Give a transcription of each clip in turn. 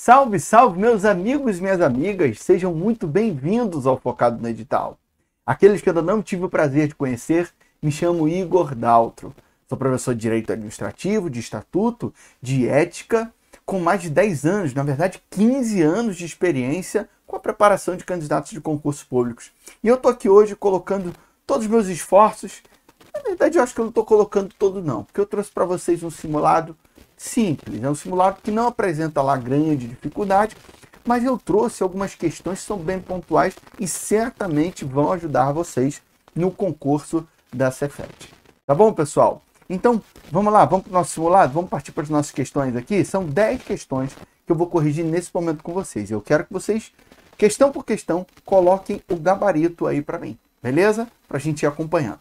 Salve, salve, meus amigos e minhas amigas, sejam muito bem-vindos ao Focado no Edital. Aqueles que ainda não tive o prazer de conhecer, me chamo Igor Daltro. Sou professor de Direito Administrativo, de Estatuto, de Ética, com mais de 10 anos, na verdade 15 anos de experiência com a preparação de candidatos de concursos públicos. E eu estou aqui hoje colocando todos os meus esforços. Na verdade, eu acho que eu não estou colocando todo não, porque eu trouxe para vocês um simulado simples, é um simulado que não apresenta lá grande dificuldade, mas eu trouxe algumas questões que são bem pontuais e certamente vão ajudar vocês no concurso da Cefet. Tá bom, pessoal? Então, vamos lá, vamos para o nosso simulado, vamos partir para as nossas questões aqui. São 10 questões que eu vou corrigir nesse momento com vocês. Eu quero que vocês, questão por questão, coloquem o gabarito aí para mim, beleza? Para a gente ir acompanhando.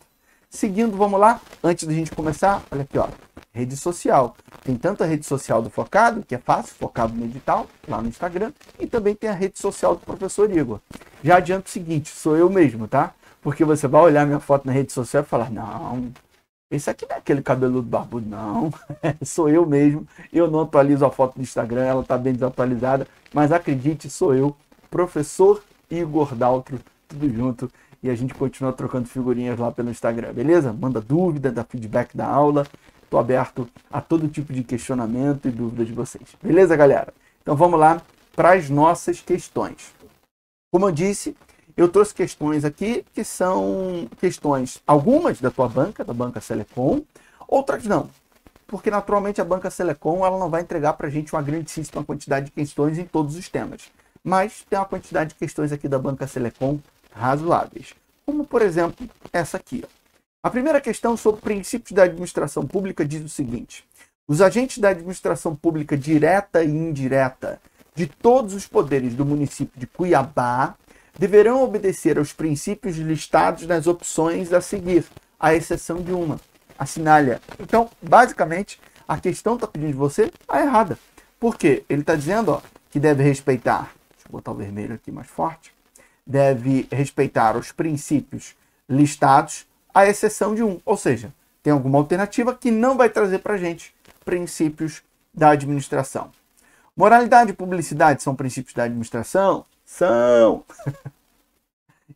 Seguindo, vamos lá, antes da gente começar, olha aqui, ó, rede social. Tem tanto a rede social do Focado, que é fácil, Focado no Edital, lá no Instagram, e também tem a rede social do professor Igor. Já adianto o seguinte, sou eu mesmo, tá? Porque você vai olhar minha foto na rede social e falar, não, esse aqui não é aquele cabeludo barbudo, não, sou eu mesmo. Eu não atualizo a foto do Instagram, ela tá bem desatualizada, mas acredite, sou eu, professor Igor Daltro, tudo junto. E a gente continua trocando figurinhas lá pelo Instagram, beleza? Manda dúvida, dá feedback da aula. Estou aberto a todo tipo de questionamento e dúvidas de vocês. Beleza, galera? Então vamos lá para as nossas questões. Como eu disse, eu trouxe questões aqui que são questões, algumas da tua banca, da Banca Selecom, outras não. Porque naturalmente a Banca Selecom ela não vai entregar para a gente uma grandíssima quantidade de questões em todos os temas. Mas tem uma quantidade de questões aqui da Banca Selecom razoáveis. Como, por exemplo, essa aqui. Ó. A primeira questão sobre princípios da administração pública diz o seguinte: os agentes da administração pública direta e indireta de todos os poderes do município de Cuiabá deverão obedecer aos princípios listados nas opções a seguir, à exceção de uma. Assinale-a. Então, basicamente, a questão está pedindo de você a errada. Por quê? Ele está dizendo que deve respeitar, deixa eu botar o vermelho aqui mais forte, deve respeitar os princípios listados, à exceção de um. Ou seja, tem alguma alternativa que não vai trazer para a gente princípios da administração. Moralidade e publicidade são princípios da administração? São.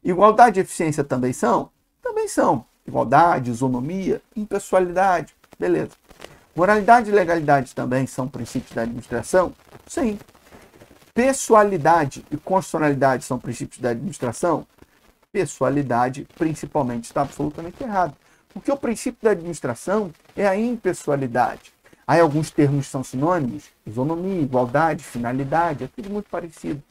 Igualdade e eficiência também são? Também são. Igualdade, isonomia, impessoalidade, beleza. Moralidade e legalidade também são princípios da administração? Sim. Pessoalidade e constitucionalidade são princípios da administração? Pessoalidade, principalmente, está absolutamente errado. Porque o princípio da administração é a impessoalidade. Aí alguns termos são sinônimos, isonomia, igualdade, finalidade, é tudo muito parecido.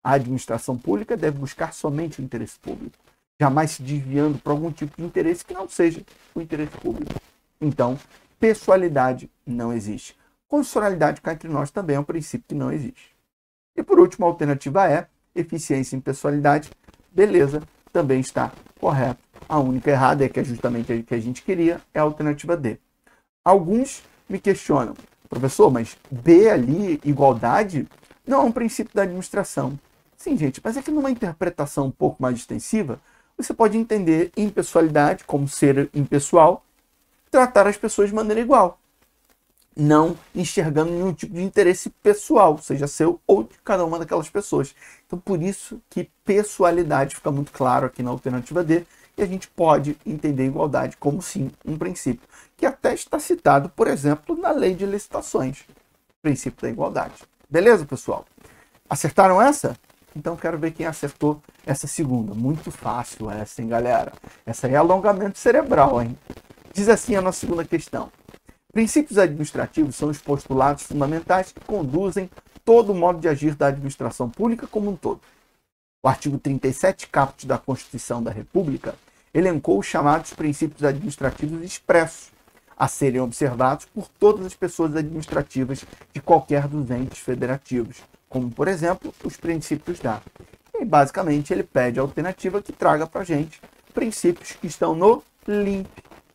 A administração pública deve buscar somente o interesse público, jamais se desviando para algum tipo de interesse que não seja o interesse público. Então, pessoalidade não existe. Constitucionalidade, cá entre nós, também é um princípio que não existe. E por último, a alternativa é eficiência e impessoalidade. Beleza, também está correto. A única errada, que é justamente a que a gente queria, é a alternativa D. Alguns me questionam, professor, mas B ali, igualdade, não é um princípio da administração. Sim, gente, mas é que numa interpretação um pouco mais extensiva, você pode entender impessoalidade como ser impessoal, tratar as pessoas de maneira igual, não enxergando nenhum tipo de interesse pessoal, seja seu ou de cada uma daquelas pessoas. Então, por isso que pessoalidade fica muito claro aqui na alternativa D, e a gente pode entender igualdade como, sim, um princípio, que até está citado, por exemplo, na lei de licitações, princípio da igualdade. Beleza, pessoal? Acertaram essa? Então, quero ver quem acertou essa segunda. Muito fácil essa, hein, galera? Essa aí é alongamento cerebral, hein? Diz assim a nossa segunda questão. Princípios administrativos são os postulados fundamentais que conduzem todo o modo de agir da administração pública como um todo. O artigo 37, caput da Constituição da República, elencou os chamados princípios administrativos expressos, a serem observados por todas as pessoas administrativas de qualquer dos entes federativos, como, por exemplo, os princípios da. E, basicamente, ele pede a alternativa que traga para a gente princípios que estão no LIMP,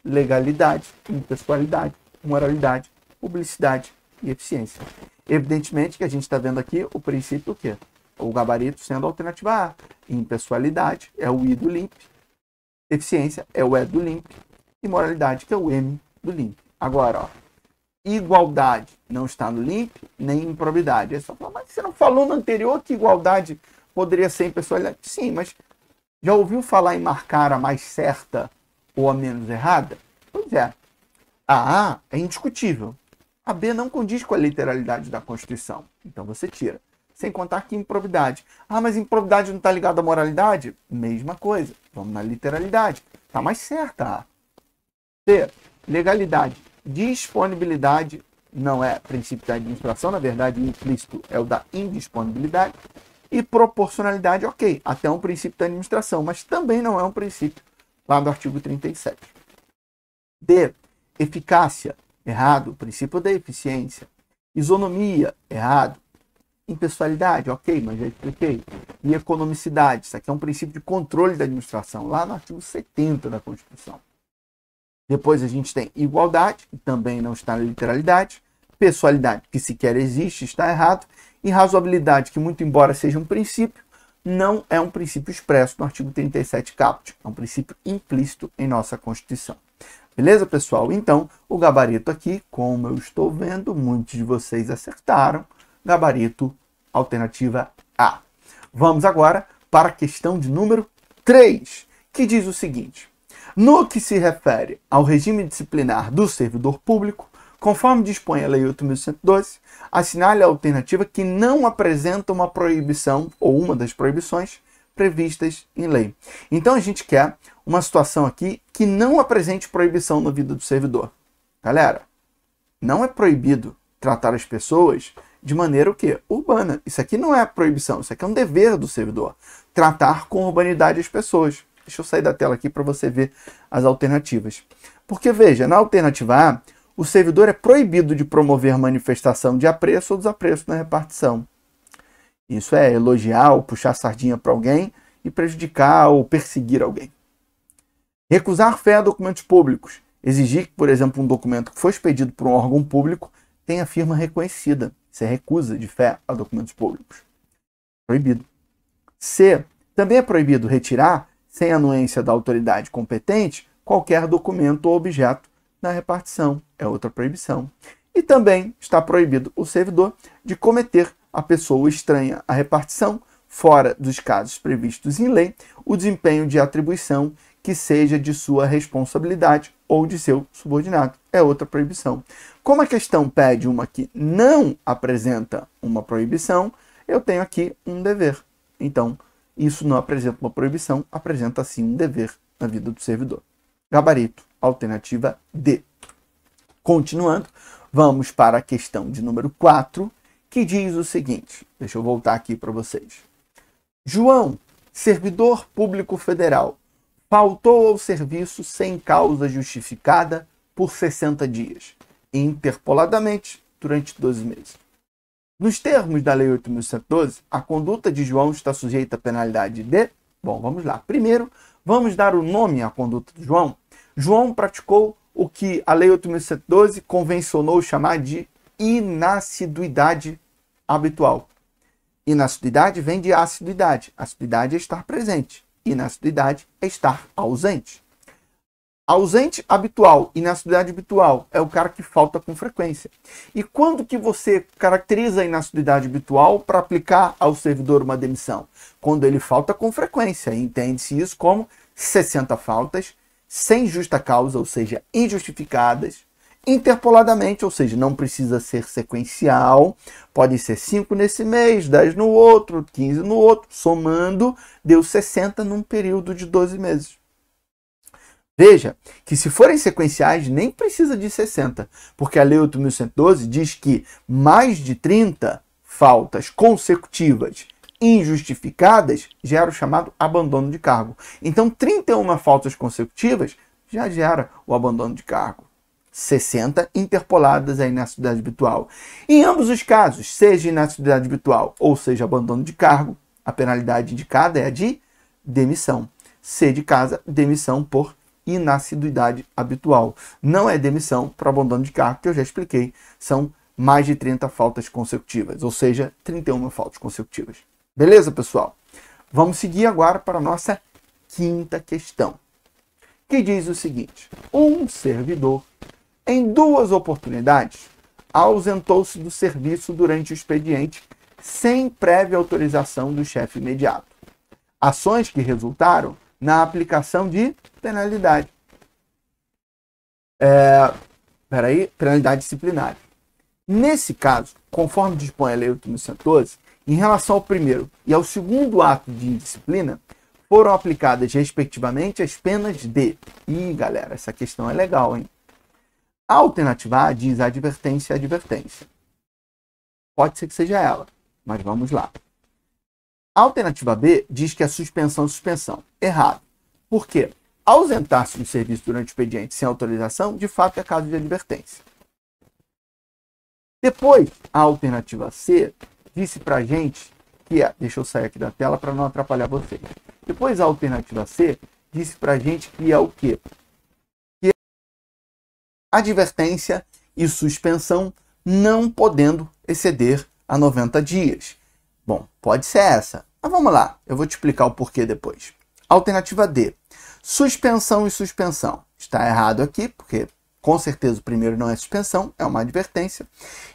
legalidade, impessoalidade, moralidade, publicidade e eficiência. Evidentemente que a gente está vendo aqui o princípio o quê? O gabarito sendo a alternativa A. Impessoalidade é o I do LIMP, eficiência é o E do LIMP e moralidade que é o M do LIMP. Agora, ó, Igualdade não está no limp, nem improbidade. Aí você fala, mas você não falou no anterior que igualdade poderia ser impessoalidade? Sim, mas já ouviu falar em marcar a mais certa ou a menos errada? Pois é. A A é indiscutível. A B não condiz com a literalidade da Constituição. Então você tira. Sem contar que improbidade. Ah, mas improbidade não está ligada à moralidade? Mesma coisa. Vamos na literalidade. Está mais certa a A. C. Legalidade. Disponibilidade não é princípio da administração, na verdade, o implícito é o da indisponibilidade. E proporcionalidade, ok, até um princípio da administração, mas também não é um princípio lá do artigo 37. D. Eficácia, errado, princípio da eficiência. Isonomia, errado. Impessoalidade, ok, mas já expliquei. E economicidade, isso aqui é um princípio de controle da administração, lá no artigo 70 da Constituição. Depois a gente tem igualdade, que também não está na literalidade. Pessoalidade, que sequer existe, está errado. E razoabilidade, que muito embora seja um princípio, não é um princípio expresso no artigo 37 caput. É um princípio implícito em nossa Constituição. Beleza, pessoal? Então, o gabarito aqui, como eu estou vendo, muitos de vocês acertaram. Gabarito, alternativa A. Vamos agora para a questão de número 3, que diz o seguinte. No que se refere ao regime disciplinar do servidor público, conforme dispõe a Lei 8.112, assinale a alternativa que não apresenta uma proibição ou uma das proibições previstas em lei. Então a gente quer uma situação aqui que não apresente proibição na vida do servidor. Galera, não é proibido tratar as pessoas de maneira o quê? Urbana. Isso aqui não é proibição, isso aqui é um dever do servidor. Tratar com urbanidade as pessoas. Deixa eu sair da tela aqui para você ver as alternativas. Porque, veja, na alternativa A, o servidor é proibido de promover manifestação de apreço ou desapreço na repartição. Isso é elogiar ou puxar sardinha para alguém e prejudicar ou perseguir alguém. Recusar fé a documentos públicos. Exigir que, por exemplo, um documento que foi expedido por um órgão público tenha firma reconhecida. Isso é recusa de fé a documentos públicos. Proibido. C. Também é proibido retirar, sem anuência da autoridade competente, qualquer documento ou objeto na repartição. É outra proibição. E também está proibido o servidor de cometer a pessoa estranha à repartição, fora dos casos previstos em lei, o desempenho de atribuição que seja de sua responsabilidade ou de seu subordinado. É outra proibição. Como a questão pede uma que não apresenta uma proibição, eu tenho aqui um dever. Então, isso não apresenta uma proibição, apresenta sim um dever na vida do servidor. Gabarito, alternativa D. Continuando, vamos para a questão de número 4, que diz o seguinte. Deixa eu voltar aqui para vocês. João, servidor público federal, faltou ao serviço sem causa justificada por 60 dias, interpoladamente durante 12 meses. Nos termos da Lei 8.112, a conduta de João está sujeita à penalidade de... Bom, vamos lá. Primeiro, vamos dar o nome à conduta de João. João praticou o que a Lei 8.112 convencionou chamar de inassiduidade habitual. Inassiduidade vem de assiduidade. Assiduidade é estar presente. Inassiduidade é estar ausente. Ausente habitual, inassiduidade habitual é o cara que falta com frequência. E quando que você caracteriza a inassiduidade habitual para aplicar ao servidor uma demissão? Quando ele falta com frequência. Entende-se isso como 60 faltas, sem justa causa, ou seja, injustificadas, interpoladamente, ou seja, não precisa ser sequencial, pode ser 5 nesse mês, 10 no outro, 15 no outro, somando, deu 60 num período de 12 meses. Veja que se forem sequenciais, nem precisa de 60, porque a Lei 8.112 diz que mais de 30 faltas consecutivas injustificadas gera o chamado abandono de cargo. Então, 31 faltas consecutivas já gera o abandono de cargo. 60 interpoladas à inassiduidade habitual. Em ambos os casos, seja inassiduidade habitual ou seja abandono de cargo, a penalidade indicada é a de demissão. C de casa, demissão por inassiduidade habitual. Não é demissão por abandono de cargo, que eu já expliquei, são mais de 30 faltas consecutivas, ou seja, 31 faltas consecutivas. Beleza, pessoal? Vamos seguir agora para a nossa quinta questão, que diz o seguinte: um servidor Em 2 oportunidades, ausentou-se do serviço durante o expediente sem prévia autorização do chefe imediato. Ações que resultaram na aplicação de penalidade. Penalidade disciplinar. Nesse caso, conforme dispõe a Lei 8.112, em relação ao primeiro e ao segundo ato de indisciplina, foram aplicadas, respectivamente, as penas de... Ih, galera, essa questão é legal, hein? A alternativa A diz advertência e advertência. Pode ser que seja ela, mas vamos lá. A alternativa B diz que é suspensão e suspensão. Errado. Por quê? Ausentar-se do serviço durante o expediente sem autorização, de fato, é caso de advertência. Depois, a alternativa C disse pra gente que é... Deixa eu sair aqui da tela para não atrapalhar vocês. Depois, a alternativa C disse pra gente que é o quê? Que é advertência e suspensão não podendo exceder a 90 dias. Bom, pode ser essa. Mas vamos lá, eu vou te explicar o porquê depois. Alternativa D. Suspensão e suspensão. Está errado aqui, porque com certeza o primeiro não é suspensão, é uma advertência.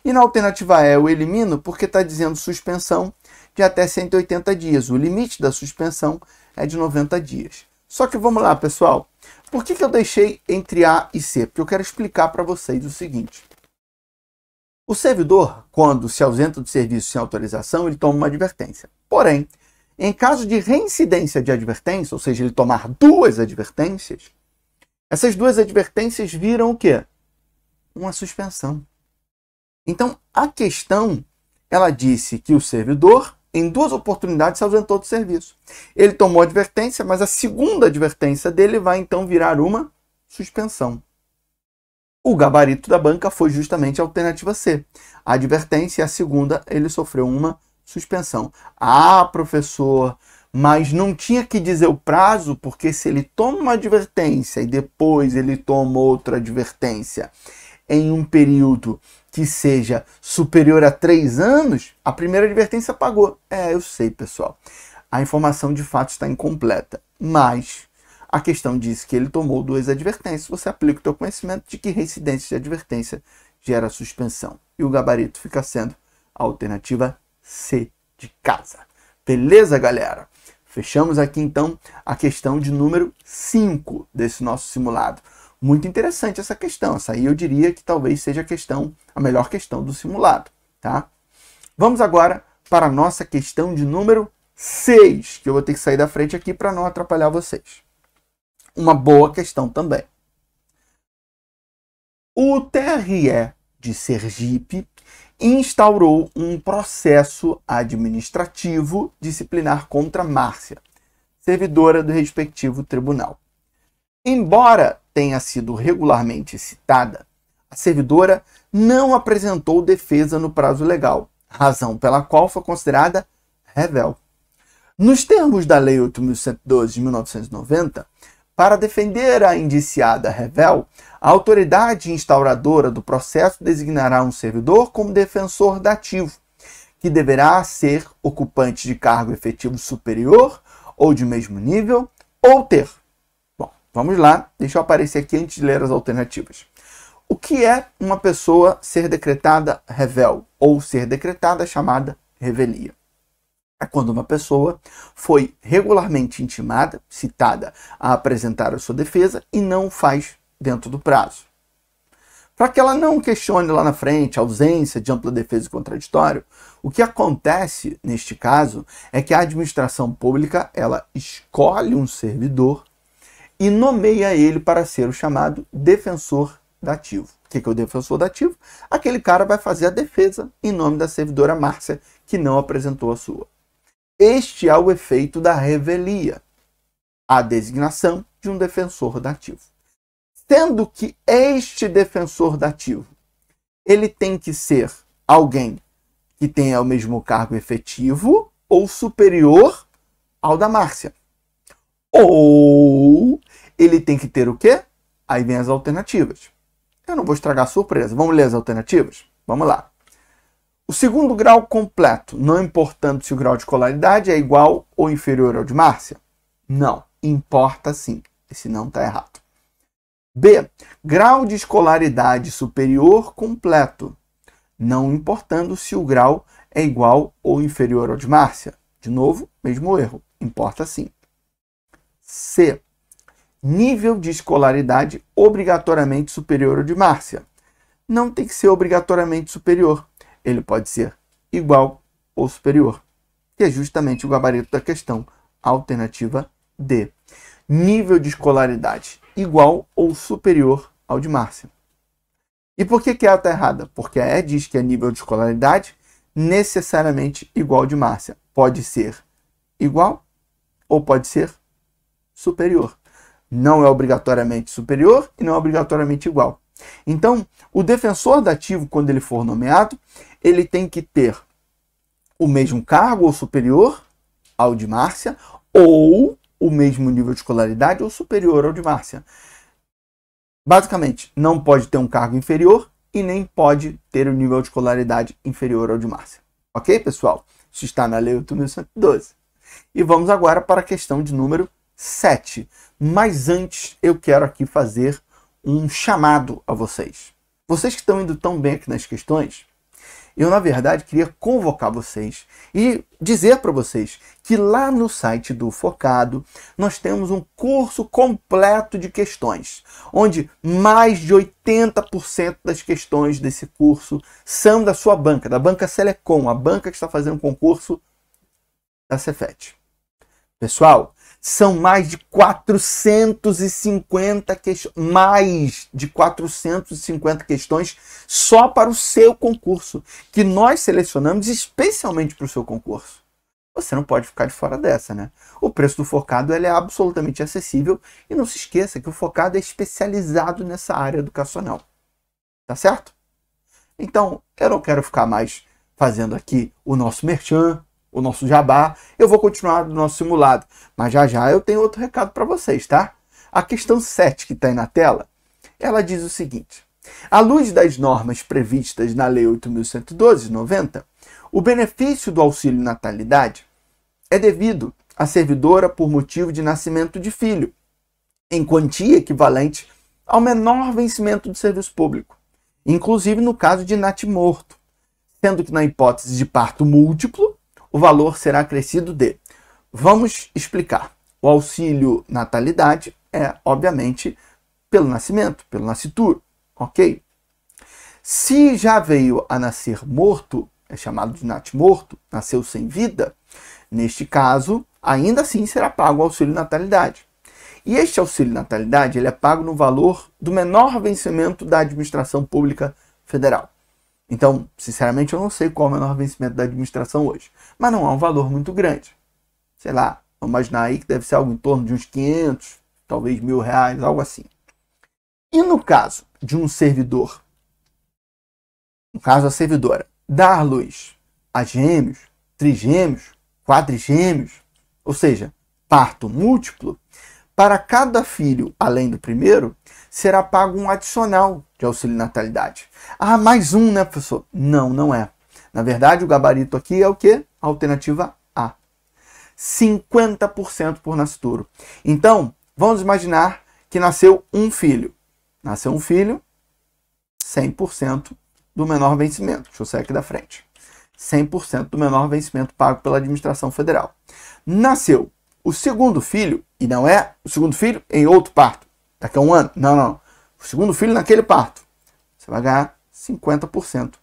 E na alternativa E eu elimino porque está dizendo suspensão de até 180 dias. O limite da suspensão é de 90 dias. Só que vamos lá, pessoal. Por que eu deixei entre A e C? Porque eu quero explicar para vocês o seguinte. O servidor, quando se ausenta do serviço sem autorização, ele toma uma advertência. Porém, em caso de reincidência de advertência, ou seja, ele tomar 2 advertências, essas 2 advertências viram o quê? Uma suspensão. Então, a questão, ela disse que o servidor, em 2 oportunidades, se ausentou do serviço. Ele tomou advertência, mas a segunda advertência dele vai, então, virar uma suspensão. O gabarito da banca foi justamente a alternativa C. A advertência e a segunda, ele sofreu uma suspensão. Ah, professor, mas não tinha que dizer o prazo, porque se ele toma uma advertência e depois ele toma outra advertência em um período que seja superior a 3 anos, a primeira advertência pagou. Eu sei, pessoal. A informação de fato está incompleta, mas a questão diz que ele tomou 2 advertências. Você aplica o seu conhecimento de que reincidência de advertência gera suspensão. E o gabarito fica sendo a alternativa C de casa. Beleza, galera? Fechamos aqui, então, a questão de número 5 desse nosso simulado. Muito interessante essa questão. Essa aí eu diria que talvez seja a melhor questão do simulado, tá? Vamos agora para a nossa questão de número 6, que eu vou ter que sair da frente aqui para não atrapalhar vocês. Uma boa questão também. O TRE de Sergipe instaurou um processo administrativo disciplinar contra Márcia, servidora do respectivo tribunal. Embora tenha sido regularmente citada, a servidora não apresentou defesa no prazo legal, razão pela qual foi considerada rével. Nos termos da Lei 8.112 de 1990, para defender a indiciada rével, a autoridade instauradora do processo designará um servidor como defensor dativo, que deverá ser ocupante de cargo efetivo superior ou de mesmo nível, ou ter. Bom, vamos lá, deixa eu aparecer aqui antes de ler as alternativas. O que é uma pessoa ser decretada rével ou ser decretada chamada revelia? É quando uma pessoa foi regularmente intimada, citada a apresentar a sua defesa e não faz dentro do prazo. Para que ela não questione lá na frente a ausência de ampla defesa e contraditório, o que acontece neste caso é que a administração pública ela escolhe um servidor e nomeia ele para ser o chamado defensor dativo. O que é o defensor dativo? Aquele cara vai fazer a defesa em nome da servidora Márcia, que não apresentou a sua. Este é o efeito da revelia, a designação de um defensor dativo. Sendo que este defensor dativo, ele tem que ser alguém que tenha o mesmo cargo efetivo ou superior ao da Márcia. Ou ele tem que ter o quê? Aí vem as alternativas. Eu não vou estragar a surpresa. Vamos ler as alternativas? Vamos lá. O segundo grau completo, não importando se o grau de escolaridade é igual ou inferior ao de Márcia? Não, importa sim. Esse não está errado. B. Grau de escolaridade superior completo, não importando se o grau é igual ou inferior ao de Márcia. De novo, mesmo erro, importa sim. C. Nível de escolaridade obrigatoriamente superior ao de Márcia. Não tem que ser obrigatoriamente superior. Ele pode ser igual ou superior, que é justamente o gabarito da questão. Alternativa D. Nível de escolaridade igual ou superior ao de Márcia. E por que a E está errada? Porque a E diz que é nível de escolaridade necessariamente igual ao de Márcia. Pode ser igual ou pode ser superior. Não é obrigatoriamente superior e não é obrigatoriamente igual. Então, o defensor dativo, quando ele for nomeado, ele tem que ter o mesmo cargo ou superior ao de Márcia, ou o mesmo nível de escolaridade ou superior ao de Márcia. Basicamente, não pode ter um cargo inferior e nem pode ter um nível de escolaridade inferior ao de Márcia. Ok, pessoal? Isso está na Lei 8.112. E vamos agora para a questão de número 7. Mas antes, eu quero aqui fazer um chamado a vocês. Vocês que estão indo tão bem aqui nas questões, eu, na verdade, queria convocar vocês e dizer para vocês que lá no site do Focado nós temos um curso completo de questões, onde mais de 80% das questões desse curso são da sua banca, da banca Selecom, a banca que está fazendo concurso da Cefet. Pessoal, são mais de 450 questões, questões só para o seu concurso, que nós selecionamos especialmente para o seu concurso. Você não pode ficar de fora dessa, né? O preço do Focado ele é absolutamente acessível e não se esqueça que o Focado é especializado nessa área educacional. Tá certo? Então, eu não quero ficar mais fazendo aqui o nosso merchan, o nosso jabá, eu vou continuar no nosso simulado. Mas já eu tenho outro recado para vocês, tá? A questão 7 que está aí na tela, ela diz o seguinte. À luz das normas previstas na Lei 8.112, de 90, o benefício do auxílio natalidade é devido à servidora por motivo de nascimento de filho, em quantia equivalente ao menor vencimento do serviço público, inclusive no caso de natimorto, sendo que na hipótese de parto múltiplo, o valor será acrescido de... Vamos explicar. O auxílio natalidade é, obviamente, pelo nascimento, pelo nascituro, ok? Se já veio a nascer morto, é chamado de natimorto, nasceu sem vida, neste caso, ainda assim será pago o auxílio natalidade. E este auxílio natalidade ele é pago no valor do menor vencimento da administração pública federal. Então, sinceramente, eu não sei qual é o menor vencimento da administração hoje. Mas não é um valor muito grande. Sei lá, vamos imaginar aí que deve ser algo em torno de uns 500, talvez R$1.000, algo assim. E no caso de um servidor, no caso a servidora, dar luz a gêmeos, trigêmeos, quadrigêmeos, ou seja, parto múltiplo, para cada filho, além do primeiro, será pago um adicional de auxílio natalidade. Ah, mais um, né, professor? Não, não é. Na verdade, o gabarito aqui é o quê? Alternativa A. 50% por nascituro. Então, vamos imaginar que nasceu um filho. Nasceu um filho, 100% do menor vencimento. Deixa eu sair aqui da frente. 100% do menor vencimento pago pela administração federal. Nasceu o segundo filho, e não é o segundo filho em outro parto, daqui a um ano. Não, não. O segundo filho naquele parto. Você vai ganhar 50%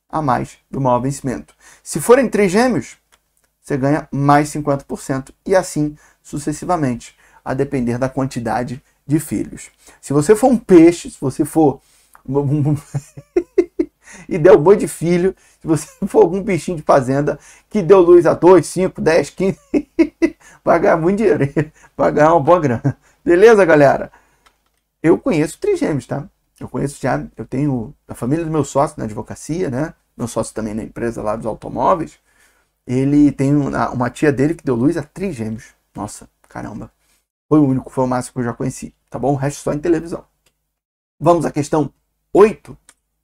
a mais do maior vencimento. Se forem trigêmeos, você ganha mais 50%. E assim sucessivamente, a depender da quantidade de filhos. Se você for um peixe, se você for... e deu boi de filho, se você for algum bichinho de fazenda que deu luz a 2, 5, 10, 15, vai ganhar muito dinheiro, vai ganhar uma boa grana. Beleza, galera? Eu conheço trigêmeos, tá? Eu tenho a família do meu sócio na advocacia, né? Meu sócio também na empresa lá dos automóveis. Ele tem uma tia dele que deu luz a trigêmeos. Nossa, caramba. Foi o único, foi o máximo que eu já conheci, tá bom? O resto só em televisão. Vamos à questão 8?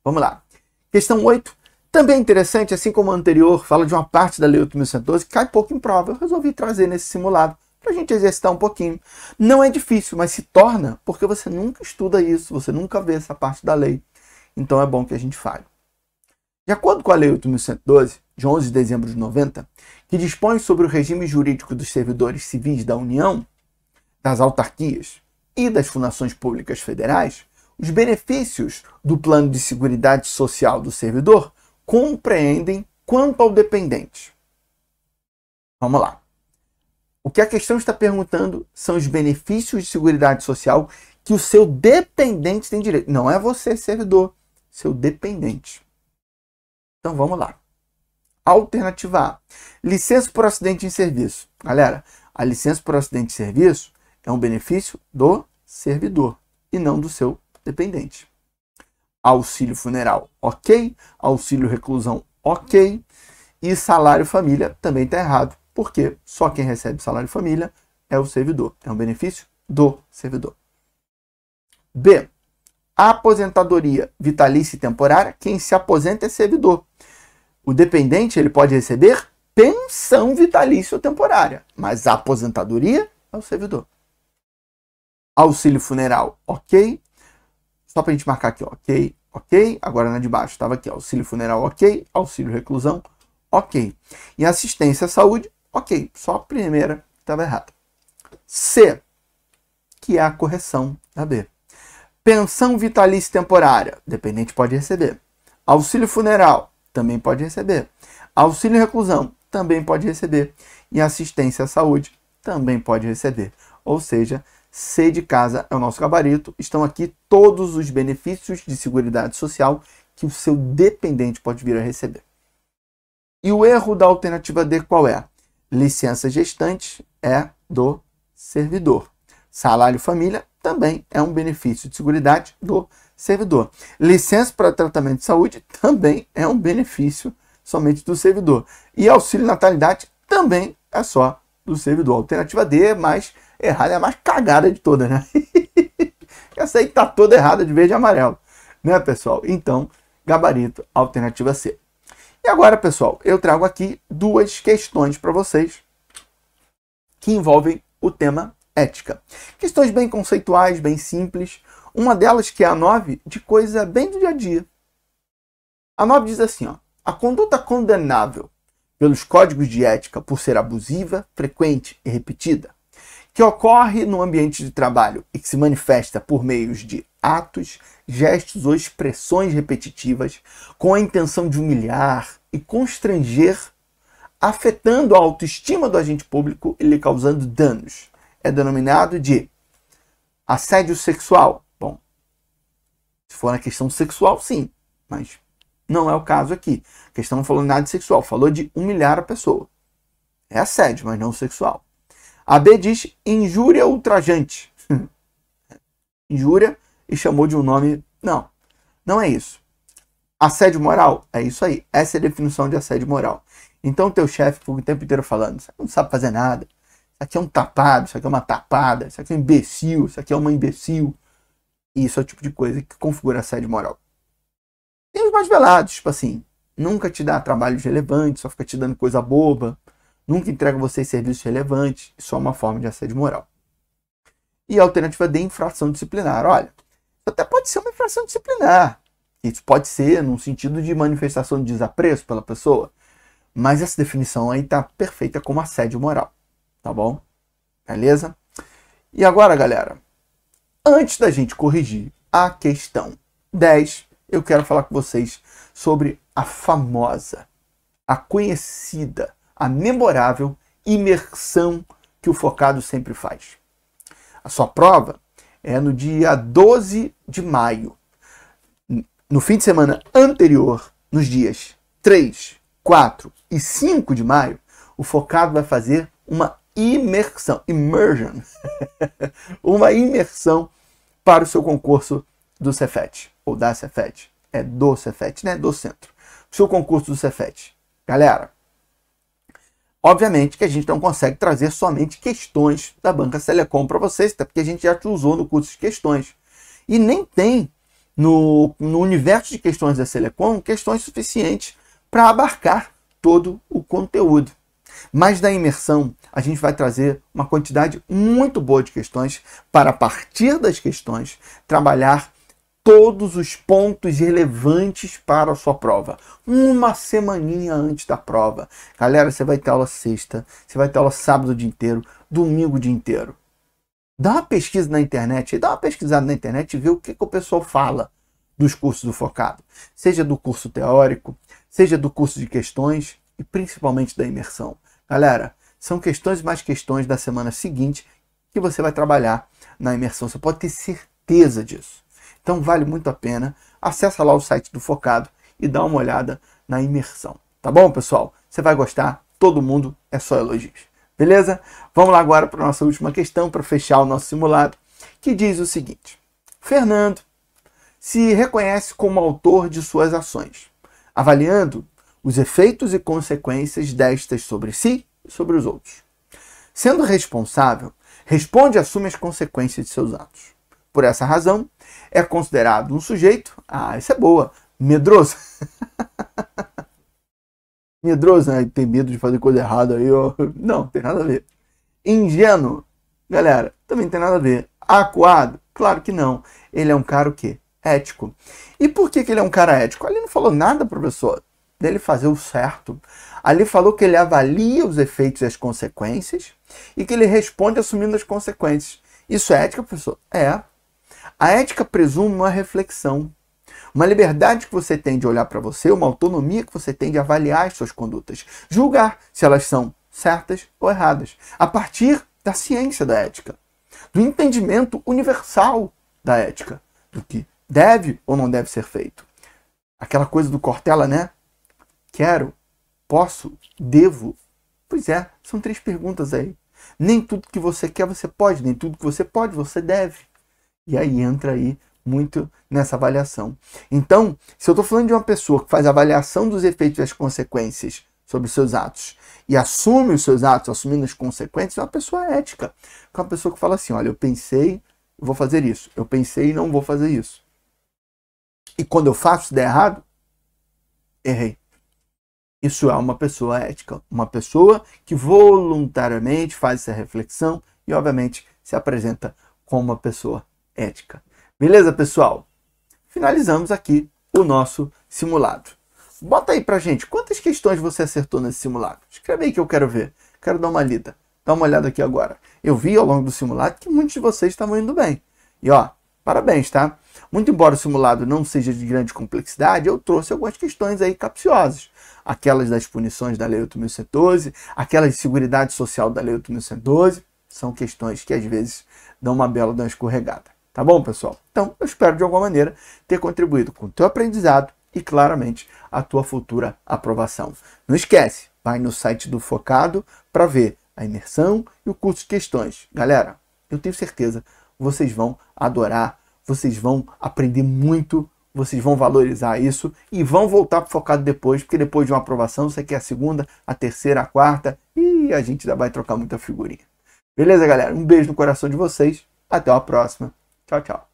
Vamos lá. Questão 8, também interessante, assim como a anterior, fala de uma parte da Lei 8.112 que cai pouco em prova. Eu resolvi trazer nesse simulado para a gente exercitar um pouquinho. Não é difícil, mas se torna porque você nunca estuda isso, você nunca vê essa parte da lei. Então é bom que a gente fale. De acordo com a Lei 8.112, de 11 de dezembro de 90, que dispõe sobre o regime jurídico dos servidores civis da União, das autarquias e das fundações públicas federais, os benefícios do plano de seguridade social do servidor compreendem quanto ao dependente. Vamos lá. O que a questão está perguntando são os benefícios de seguridade social que o seu dependente tem direito. Não é você, servidor, seu dependente. Então vamos lá. Alternativa A. Licença por acidente em serviço. Galera, a licença por acidente em serviço é um benefício do servidor e não do seu dependente. Auxílio funeral, ok. Auxílio reclusão, ok. E salário família também está errado, porque só quem recebe salário família é o servidor. É um benefício do servidor. B. Aposentadoria vitalícia e temporária. Quem se aposenta é servidor. O dependente ele pode receber pensão vitalícia ou temporária, mas a aposentadoria é o servidor. Auxílio funeral, ok. Só para a gente marcar aqui, ó, ok, ok. Agora na de baixo estava aqui, ó, auxílio funeral, ok. Auxílio reclusão, ok. E assistência à saúde, ok. Só a primeira estava errada. C, que é a correção da B. Pensão vitalícia temporária, dependente pode receber. Auxílio funeral, também pode receber. Auxílio reclusão, também pode receber. E assistência à saúde, também pode receber. Ou seja, C de casa é o nosso gabarito. Estão aqui todos os benefícios de seguridade social que o seu dependente pode vir a receber. E o erro da alternativa D qual é? Licença gestante é do servidor. Salário família também é um benefício de seguridade do servidor. Licença para tratamento de saúde também é um benefício somente do servidor. E auxílio natalidade também é só do servidor. A alternativa D é mais errada, é a mais cagada de todas, né? Essa aí tá toda errada de verde e amarelo, né, pessoal? Então, gabarito, alternativa C. E agora, pessoal, eu trago aqui duas questões para vocês que envolvem o tema ética. Questões bem conceituais, bem simples. Uma delas que é a 9, de coisa bem do dia a dia. A 9 diz assim, ó: a conduta condenável pelos códigos de ética por ser abusiva, frequente e repetida, que ocorre no ambiente de trabalho e que se manifesta por meios de atos, gestos ou expressões repetitivas com a intenção de humilhar e constranger, afetando a autoestima do agente público e lhe causando danos, é denominado de assédio sexual. Bom, se for na questão sexual, sim, mas não é o caso aqui. A questão não falou nada de sexual, falou de humilhar a pessoa. É assédio, mas não sexual. A B diz injúria ultrajante. Injúria e chamou de um nome. Não, não é isso. Assédio moral? É isso aí. Essa é a definição de assédio moral. Então teu chefe fica o tempo inteiro falando: você não sabe fazer nada. Isso aqui é um tapado, isso aqui é uma tapada, isso aqui é um imbecil, isso aqui é uma imbecil. E isso é o tipo de coisa que configura assédio moral. Tem os mais velados, tipo assim, nunca te dá trabalhos relevantes, só fica te dando coisa boba, nunca entrega você serviços relevantes, isso é uma forma de assédio moral. E a alternativa D, infração disciplinar. Olha, isso até pode ser uma infração disciplinar. Isso pode ser num sentido de manifestação de desapreço pela pessoa, mas essa definição aí tá perfeita como assédio moral, tá bom? Beleza? E agora, galera, antes da gente corrigir a questão 10, eu quero falar com vocês sobre a famosa, a conhecida, a memorável imersão que o focado sempre faz. A sua prova é no dia 12 de maio. No fim de semana anterior, nos dias 3, 4 e 5 de maio, o focado vai fazer uma imersão, immersion, uma imersão para o seu concurso do Cefet, ou da Cefet. É do Cefet, né? Do centro. O seu concurso do Cefet. Galera, obviamente que a gente não consegue trazer somente questões da Banca Selecom para vocês, até porque a gente já usou no curso de questões. E nem tem no universo de questões da Selecom questões suficientes para abarcar todo o conteúdo. Mas na imersão, a gente vai trazer uma quantidade muito boa de questões para, a partir das questões, trabalhar todos os pontos relevantes para a sua prova. Uma semaninha antes da prova. Galera, você vai ter aula sexta, você vai ter aula sábado o dia inteiro, domingo o dia inteiro. Dá uma pesquisa na internet, dá uma pesquisada na internet e vê o que o pessoal fala dos cursos do Focado. Seja do curso teórico, seja do curso de questões e principalmente da imersão. Galera, são questões mais questões da semana seguinte que você vai trabalhar na imersão. Você pode ter certeza disso. Então vale muito a pena. Acessa lá o site do Focado e dá uma olhada na imersão. Tá bom, pessoal? Você vai gostar. Todo mundo é só elogios. Beleza? Vamos lá agora para a nossa última questão, para fechar o nosso simulado, que diz o seguinte. Fernando se reconhece como autor de suas ações, avaliando os efeitos e consequências destas sobre si e sobre os outros. Sendo responsável, responde e assume as consequências de seus atos. Por essa razão, é considerado um sujeito, essa é boa, medroso. Medroso, né? Tem medo de fazer coisa errada aí, ó. Não, tem nada a ver. Ingênuo, galera, também tem nada a ver. Acuado, claro que não. Ele é um cara o quê? Ético. E por que ele é um cara ético? Ali não falou nada, professor, dele fazer o certo. Ali falou que ele avalia os efeitos e as consequências e que ele responde assumindo as consequências. Isso é ética, professor? É. A ética presume uma reflexão, uma liberdade que você tem de olhar para você, uma autonomia que você tem de avaliar as suas condutas, julgar se elas são certas ou erradas, a partir da ciência da ética, do entendimento universal da ética, do que deve ou não deve ser feito. Aquela coisa do Cortella, né? Quero, posso, devo. Pois é, são 3 perguntas aí. Nem tudo que você quer você pode, nem tudo que você pode você deve. E aí entra aí muito nessa avaliação. Então, se eu estou falando de uma pessoa que faz avaliação dos efeitos e as consequências sobre os seus atos e assume os seus atos, assumindo as consequências, é uma pessoa ética. É uma pessoa que fala assim, olha, eu pensei, vou fazer isso. Eu pensei e não vou fazer isso. E quando eu faço, se der errado, errei. Isso é uma pessoa ética. Uma pessoa que voluntariamente faz essa reflexão e, obviamente, se apresenta como uma pessoa ética. Beleza, pessoal? Finalizamos aqui o nosso simulado. Bota aí pra gente, quantas questões você acertou nesse simulado? Escreve aí que eu quero ver. Quero dar uma lida. Dá uma olhada aqui agora. Eu vi ao longo do simulado que muitos de vocês estavam indo bem. E ó, parabéns, tá? Muito embora o simulado não seja de grande complexidade, eu trouxe algumas questões aí capciosas. Aquelas das punições da Lei 8.112, aquelas de seguridade social da Lei 8.112, são questões que às vezes dão uma bela escorregada. Tá bom, pessoal? Então, eu espero de alguma maneira ter contribuído com o teu aprendizado e, claramente, a tua futura aprovação. Não esquece, vai no site do Focado para ver a imersão e o curso de questões. Galera, eu tenho certeza, vocês vão adorar, vocês vão aprender muito, vocês vão valorizar isso e vão voltar para o Focado depois, porque depois de uma aprovação, você quer a segunda, a terceira, a quarta e a gente já vai trocar muita figurinha. Beleza, galera? Um beijo no coração de vocês. Até a próxima. Tchau, tchau.